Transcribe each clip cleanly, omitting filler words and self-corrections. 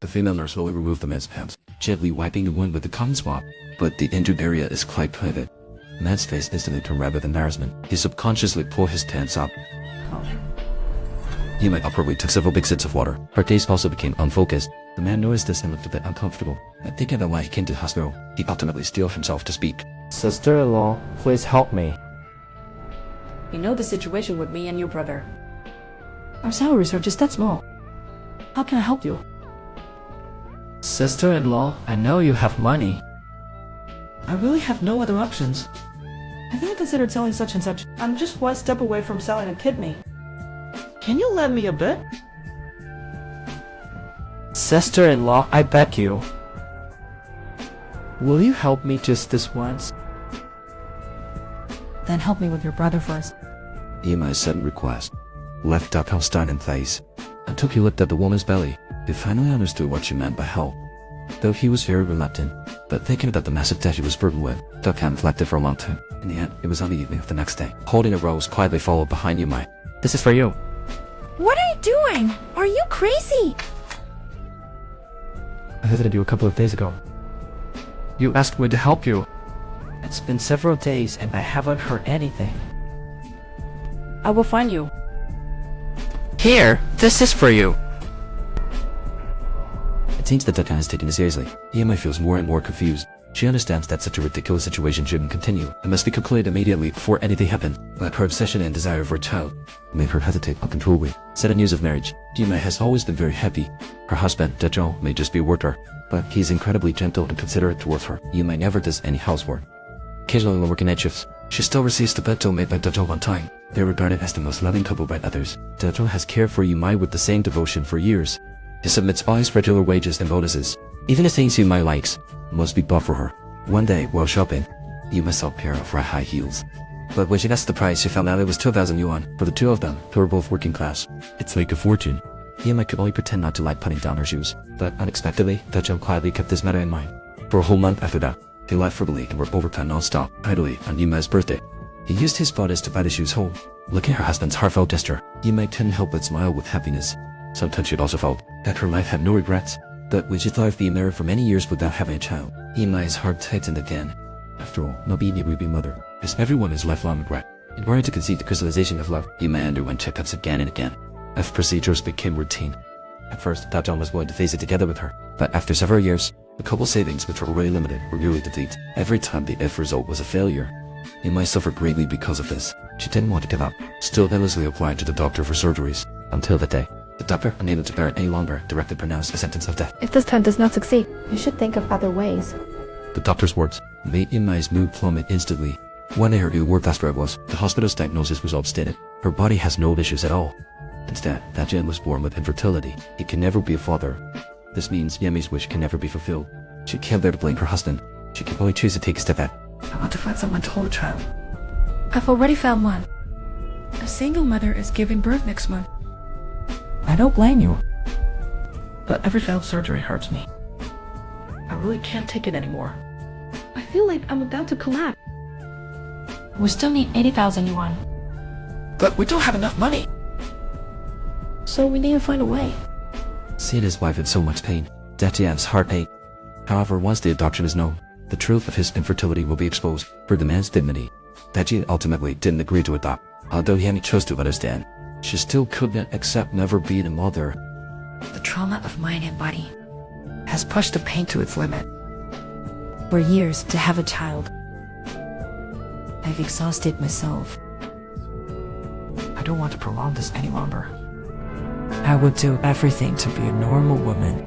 The female nurse slowly removed the man's pants, gently wiping the wound with the cotton swab. But the injured area is quite private. The man's face instantly turned red with embarrassment. He subconsciously pulled his pants up. Ye Mei awkwardly took several big sips of water. Her gaze also became unfocused. The man noticed this and looked a bit uncomfortable. And thinking about why he came to the hospital, he ultimately steeled himself to speak. Sister-in-law, please help me. You know the situation with me and your brother. Our salaries are just that small. How can I help you? Sister-in-law, I know you have money. I really have no other options. I think I considered selling such and such. I'm just one step away from selling a kidney. Can you lend me a bit? Sister-in-law, I beg you. Will you help me just this once? Then help me with your brother first. Ye Mei's sudden request left Dr. Stein in place. Until he looked at the woman's belly, he finally understood what she meant by help. Though he was very reluctant, but thinking about the massive debt he was burdened with, Dr. reflected for a long time. In the end, it was on the evening of the next day. Holding a rose, quietly followed behind Ye Mei. This is for you. What are you doing? Are you crazy? I visited you a couple of days ago. You asked me to help you. It's been several days and I haven't heard anything. I will find you. Here, this is for you. It seems that Dr. is taking it seriously. Ye Mei feels more and more confused. She understands that such a ridiculous situation shouldn't continue and must be concluded immediately before anything happens. But her obsession and desire for a child made her hesitate uncontrollably. Said news of marriage, Ye Mei has always been very happy. Her husband, Jiang, may just be a worker, but he's incredibly gentle and considerate towards her. Ye Mei never does any housework. Occasionally while working night shifts, she still receives the bento made by Jiang on time. They are regarded as the most loving couple by others. Jiang has cared for Ye Mei with the same devotion for years. He submits all his regular wages and bonuses. Even the things Ye Mei likes must be bought for her. One day, while shopping, Ye Mei saw a pair of red high heels. But when she asked the price, she found out it was 2,000 yuan for the two of them, who were both working class. It's like a fortune. Ye Mei could only pretend not to like putting down her shoes, but unexpectedly, Jiang quietly kept this matter in mind. For a whole month after that, they lived frugally and worked overtime non-stop, idly on Ye Mei's birthday. He used his bonus to buy the shoes home. Looking at her husband's heartfelt gesture, Ye Mei couldn't help but smile with happiness. Sometimes she also felt that her life had no regrets. But when she thought of being married for many years without having a child, Ye Mei's heart tightened again. After all, not being a will be mother is everyone's lifelong regret. In order to conceive the crystallization of love, Ye Mei underwent checkups again and again. As procedures became routine. At first, Jiang was willing to face it together with her, but after several years, the couple's savings, which were already limited, were nearly depleted. Every time the F result was a failure. Ye Mei suffered greatly because of this. She didn't want to give up, still endlessly applying to the doctor for surgeries, until the day the doctor, unable to bear it any longer, directly pronounced a sentence of death. If this time does not succeed, you should think of other ways. The doctor's words made Ye Mei's mood plummet instantly. One day her new word desperate was, the hospital's diagnosis results stated, her body has no issues at all. Instead, that Jiang was born with infertility. He can never be a father. This means Ye Mei's wish can never be fulfilled. She can't bear to blame her husband. She can only choose to take a step back. I want to find someone to hold a child. I've already found one. A single mother is giving birth next month. I don't blame you. But every failed surgery hurts me. I really can't take it anymore. I feel like I'm about to collapse. We still need 80,000 yuan. But we don't have enough money. So we need to find a way. Seeing his wife in so much pain, Jiang's heart ached. However, once the adoption is known, the truth of his infertility will be exposed for the man's dignity. Jiang ultimately didn't agree to adopt. Although he chose to understand, she still couldn't accept never being a mother. The trauma of mind and body has pushed the pain to its limit. For years to have a child. I've exhausted myself. I don't want to prolong this any longer. I would do everything to be a normal woman.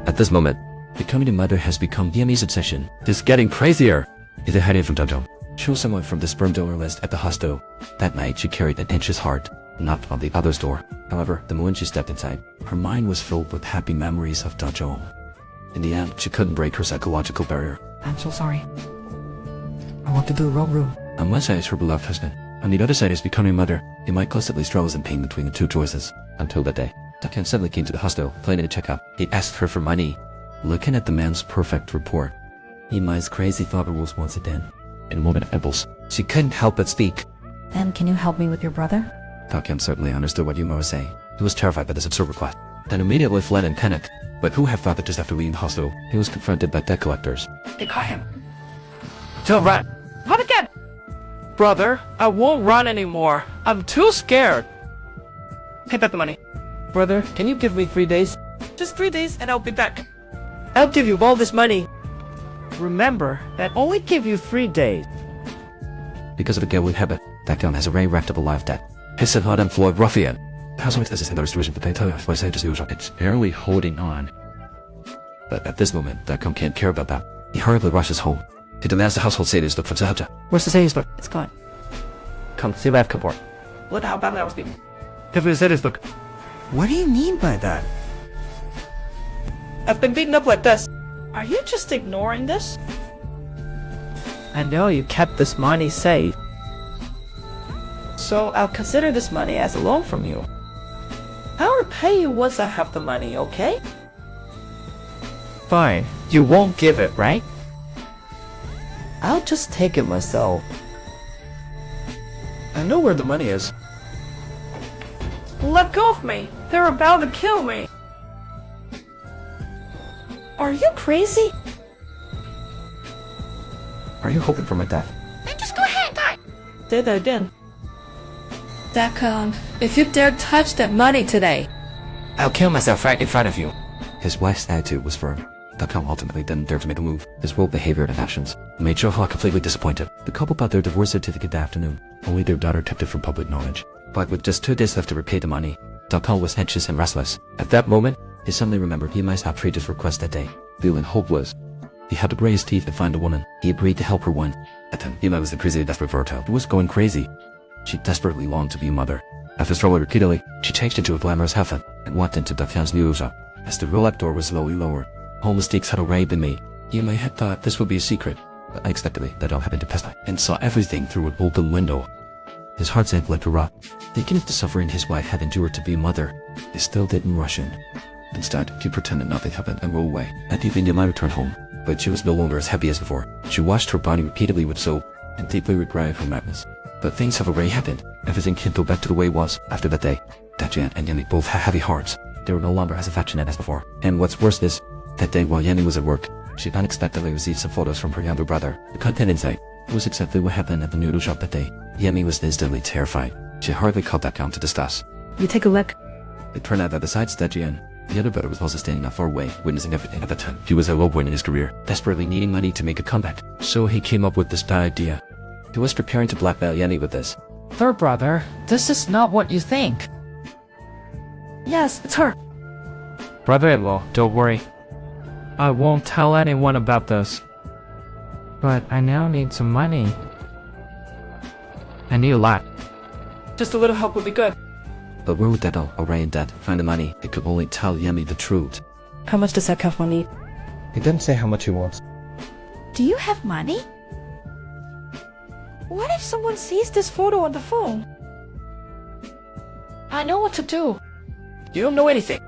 At this moment, becoming a mother has become Ye Mei's obsession. It's getting crazier. Is it hiding from Jiang? Chose someone from the sperm donor list at the hospital. That night, she carried an anxious heart, knocked on the other's door. However, the moment she stepped inside, her mind was filled with happy memories of Jiang. In the end, she couldn't break her psychological barrier. I'm so sorry. I walked into the wrong room. On one side is her beloved husband. On the other side is becoming a mother. Ye Mei constantly struggles in pain between the two choices. Until that day, Jiang suddenly came to the hospital, planning to check up. He asked her for money. Looking at the man's perfect report, Ye Mei's crazy thought arose once again. In a moment of impulse, she couldn't help but speak. Then can you help me with your brother? Jiang certainly understood what Ye Mei was saying. He was terrified by this absurd request. then immediately fled in panic. But who had thought that just after leaving the hospital, he was confronted by debt collectors. They caught him. Don't run. Run again! Brother, I won't run anymore. I'm too scared. Pay back the money. Brother, can you give me 3 days? Just 3 days and I'll be back. I'll give you all this money. Remember, that only give you 3 days. Because of the gambling habit, Qiang has a very racked life debt. His unemployed ruffian. Housewife is in the restoration for the it's barely holding on. But at this moment, Qiang can't care about that. He hurriedly rushes home. He demands the household status look for Zhaja. Where's the savings book? It's gone. Come, see left cupboard. Look how badly I was beaten. Give me the savings book. What do you mean by that? I've been beaten up like this. Are you just ignoring this? I know you kept this money safe. So I'll consider this money as a loan from you. I'll repay you once I have the money, okay? Fine. You won't give it, right? I'll just take it myself. I know where the money is. Let go of me! They're about to kill me! Are you crazy? Are you hoping for my death? Then just go ahead and die! Say that again. Qiang, if you dare touch that money today, I'll kill myself right in front of you. His wife's attitude was firm. Qiang ultimately didn't dare to make a move. His bold behavior and actions made Zhou completely disappointed. The couple got their divorce certificate that afternoon. Only their daughter kept it from public knowledge. But with just 2 days left to repay the money, Qiang was anxious and restless. At that moment, he suddenly remembered Ye Mei's outrageous request that day. Feeling hopeless, he had to grit his teeth and find a woman. He agreed to help her win. At then, Ye Mei was increasingly desperate for her child. She was going crazy. She desperately longed to be a mother. After struggling repeatedly, she changed into a glamorous heaven and walked into Qiang's new shop. As the roll-up door was slowly lowered, whole mistakes had already been made. Ye Mei had thought this would be a secret, but unexpectedly, that all happened to pass by and saw everything through an open window. His heart sank like a rock. Thinking of the suffering his wife had endured to be a mother, he still didn't rush in. Instead, he pretended nothing happened and rolled away. At evening, Ye Mei returned home, but she was no longer as happy as before. She washed her body repeatedly with soap and deeply regretted her madness. But things have already happened. Everything can't go back to the way it was after that day. Jiang and Ye Mei both had heavy hearts. They were no longer as affectionate as before. And what's worse is, that day while Ye Mei was at work, she unexpectedly received some photos from her younger brother. The content inside was exactly what happened at the noodle shop that day. Ye Mei was instantly terrified. She hardly called Qiang to discuss. you take a look. It turned out that besides Jiang, the other brother was also standing not far away, witnessing everything at the time. He was at a low point in his career, desperately needing money to make a comeback. So he came up with this idea. He was preparing to blackmail Ye Mei with this. Third brother, this is not what you think. Yes, it's her. Brother-in-law, don't worry. I won't tell anyone about this. But I now need some money. I need a lot. Just a little help would be good. But where would that already in debt find the money? It could only tell Ye Mei the truth. How much does that couple need? He didn't say how much he wants. Do you have money? What if someone sees this photo on the phone? I know what to do. You don't know anything.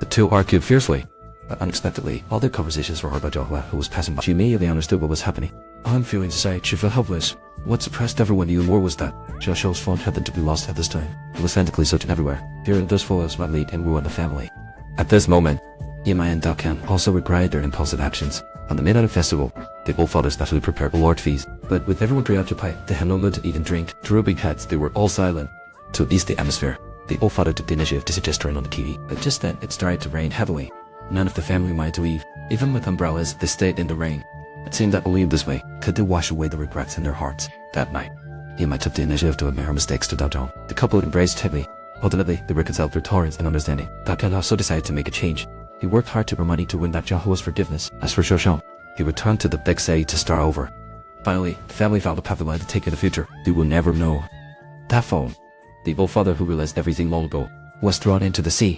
The two argued fiercely, but unexpectedly, all their conversations were heard by Zhou, who was passing by. She immediately understood what was happening. On feeling sight, she felt helpless. What surprised everyone even more was that Zhou's phone happened to be lost at this time. It was frantically searching everywhere, fearing those photos might lead and ruin the family. At this moment, Ye Mei and Qiang also regretted their impulsive actions. On the Midnight Festival, they both felt especially prepared for large feast, but with everyone preoccupied, they had no mood to eat and drink. Drooping heads, they were all silent. To ease the atmosphere, they all fought to the initiative to suggest turning on the TV. But just then, it started to rain heavily. None of the family wanted to leave. Even with umbrellas, they stayed in the rain. It seemed that believing this way could they wash away the regrets in their hearts. That night, Ye Mei took the initiative to admit her mistakes to Zhou. The couple embraced tightly. Ultimately, they reconciled through tolerance and understanding. Qiang also decided to make a change. He worked hard to earn money to win that Zhou's forgiveness. As for Zhou, he returned to the big city to start over. Finally, the family found a path they wanted to take in the future. They will never know. That phone, the evil father who realized everything long ago, was thrown into the sea.